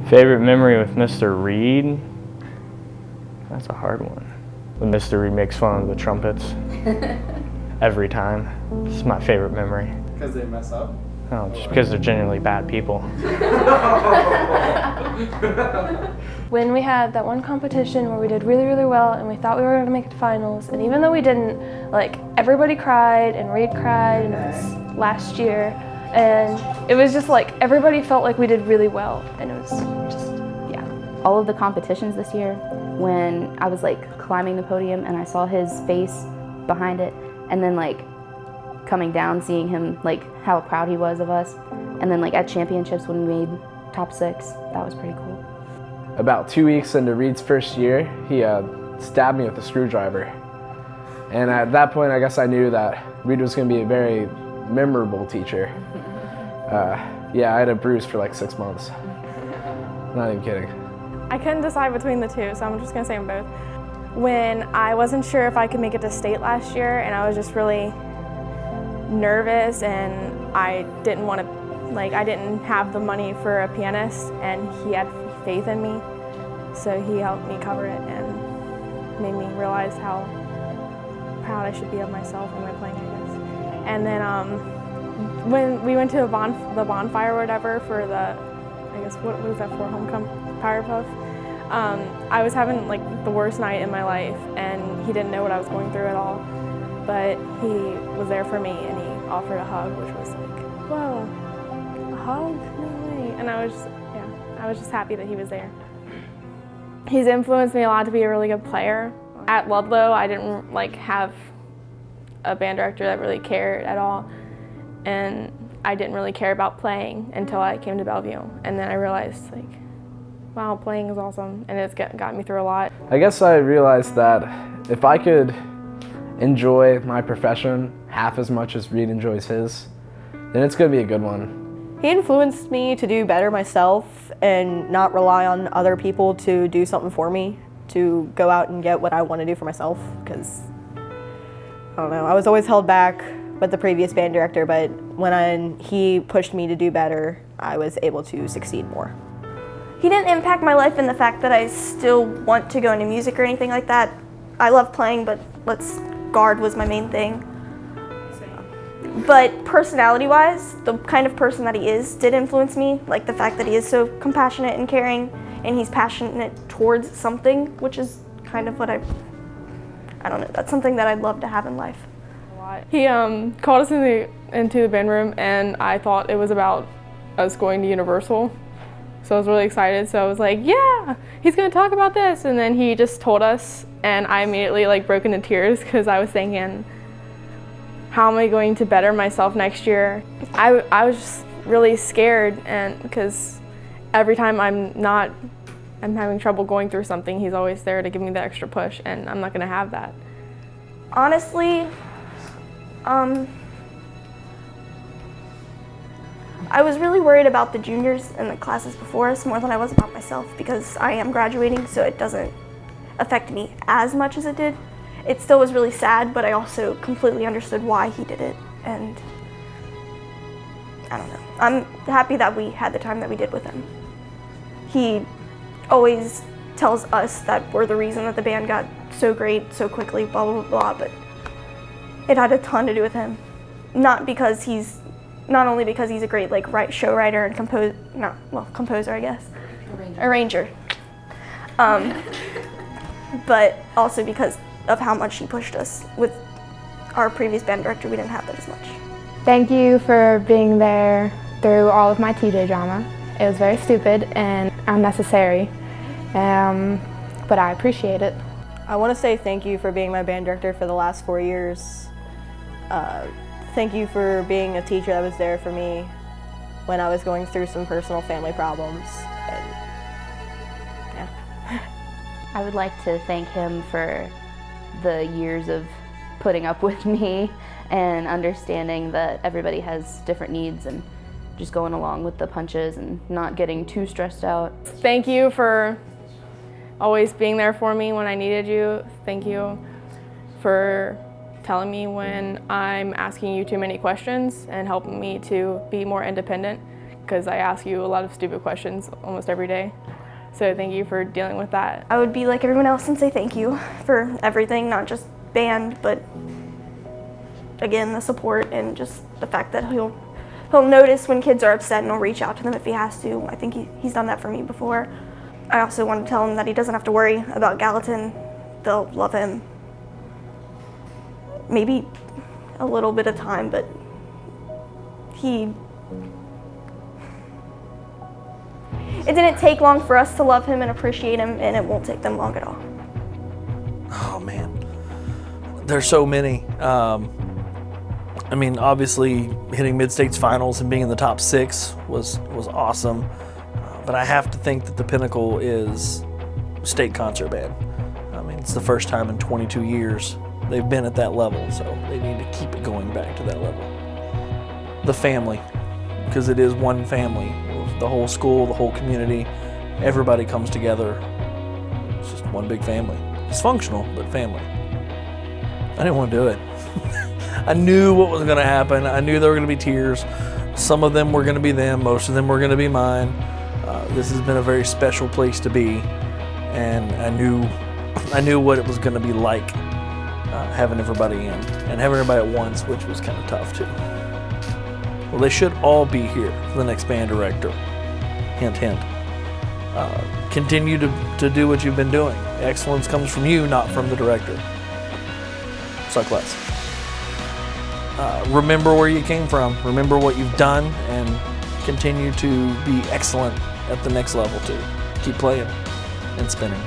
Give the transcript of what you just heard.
Favorite memory with Mr. Reed? That's a hard one. When Mr. Reed makes fun of the trumpets every time. This is my favorite memory. Because they mess up? No, just because they're genuinely bad people. When we had that one competition where we did really, really well and we thought we were going to make it to finals, and even though we didn't, like, everybody cried and Reed cried, and it was last year, and it was just like everybody felt like we did really well, and it was just, yeah. All of the competitions this year, when I was like climbing the podium and I saw his face behind it, and then like coming down, seeing him, like how proud he was of us, and then like at championships when we made top 6, that was pretty cool. About 2 weeks into Reed's first year, he stabbed me with a screwdriver. And at that point, I guess I knew that Reed was going to be a very memorable teacher. Yeah, I had a bruise for like 6 months. Not even kidding. I couldn't decide between the two, so I'm just going to say them both. When I wasn't sure if I could make it to state last year, and I was just really nervous, and I didn't want to, like, I didn't have the money for a pianist, and he had faith in me, so he helped me cover it and made me realize how proud I should be of myself and my playing, I guess. And then when we went to the bonfire or whatever for the, I guess, what was that for, homecoming, Power Puff, I was having like the worst night in my life, and he didn't know what I was going through at all, but he was there for me, and he offered a hug, which was like, whoa, a hug? No way. And I was just happy that he was there. He's influenced me a lot to be a really good player. At Ludlow, I didn't like have a band director that really cared at all, and I didn't really care about playing until I came to Bellevue, and then I realized, like, wow, playing is awesome, and it's got me through a lot. I guess I realized that if I could enjoy my profession half as much as Reed enjoys his, then it's going to be a good one. He influenced me to do better myself and not rely on other people to do something for me, to go out and get what I want to do for myself, because, I don't know, I was always held back with the previous band director, but when he pushed me to do better, I was able to succeed more. He didn't impact my life in the fact that I still want to go into music or anything like that. I love playing, but guard was my main thing. But personality-wise, the kind of person that he is did influence me, like the fact that he is so compassionate and caring, and he's passionate towards something, which is kind of what I don't know, that's something that I'd love to have in life. He called us into the band room, and I thought it was about us going to Universal. So I was really excited, so I was like, yeah, he's gonna talk about this. And then he just told us, and I immediately like broke into tears because I was thinking, how am I going to better myself next year? I was just really scared, and because every time I'm having trouble going through something, he's always there to give me the extra push, and I'm not gonna have that. Honestly, I was really worried about the juniors and the classes before us more than I was about myself, because I am graduating, so it doesn't affect me as much as it did. It still was really sad, but I also completely understood why he did it, and I don't know. I'm happy that we had the time that we did with him. He always tells us that we're the reason that the band got so great so quickly, blah, blah, blah, blah, but it had a ton to do with him. Not only because he's a great show writer and composer, I guess. Arranger. But also because of how much he pushed us. With our previous band director, we didn't have that as much. Thank you for being there through all of my TJ drama. It was very stupid and unnecessary, but I appreciate it. I want to say thank you for being my band director for the last 4 years. Thank you for being a teacher that was there for me when I was going through some personal family problems. And, yeah. I would like to thank him for the years of putting up with me and understanding that everybody has different needs and just going along with the punches and not getting too stressed out. Thank you for always being there for me when I needed you. Thank you for telling me when I'm asking you too many questions and helping me to be more independent, because I ask you a lot of stupid questions almost every day. So thank you for dealing with that. I would be like everyone else and say thank you for everything, not just band, but again, the support and just the fact that he'll notice when kids are upset and he'll reach out to them if he has to. I think he's done that for me before. I also want to tell him that he doesn't have to worry about Gallatin. They'll love him. Maybe a little bit of time, but it didn't take long for us to love him and appreciate him, and it won't take them long at all. Oh man, there's so many. I mean, obviously hitting mid-states finals and being in the top 6 was awesome, but I have to think that the pinnacle is state concert band. I mean, it's the first time in 22 years they've been at that level, so they need to keep it going back to that level. The family, because it is one family. The whole school, the whole community, everybody comes together. It's just one big family. It's functional, but family. I didn't want to do it. I knew what was going to happen. I knew there were going to be tears. Some of them were going to be them. Most of them were going to be mine. This has been a very special place to be, and I knew what it was going to be like having everybody in and having everybody at once, which was kind of tough too. Well, they should all be here for the next band director. Hint, hint. Continue to do what you've been doing. Excellence comes from you, not from the director. Suck less. Remember where you came from. Remember what you've done, and continue to be excellent at the next level too. Keep playing and spinning.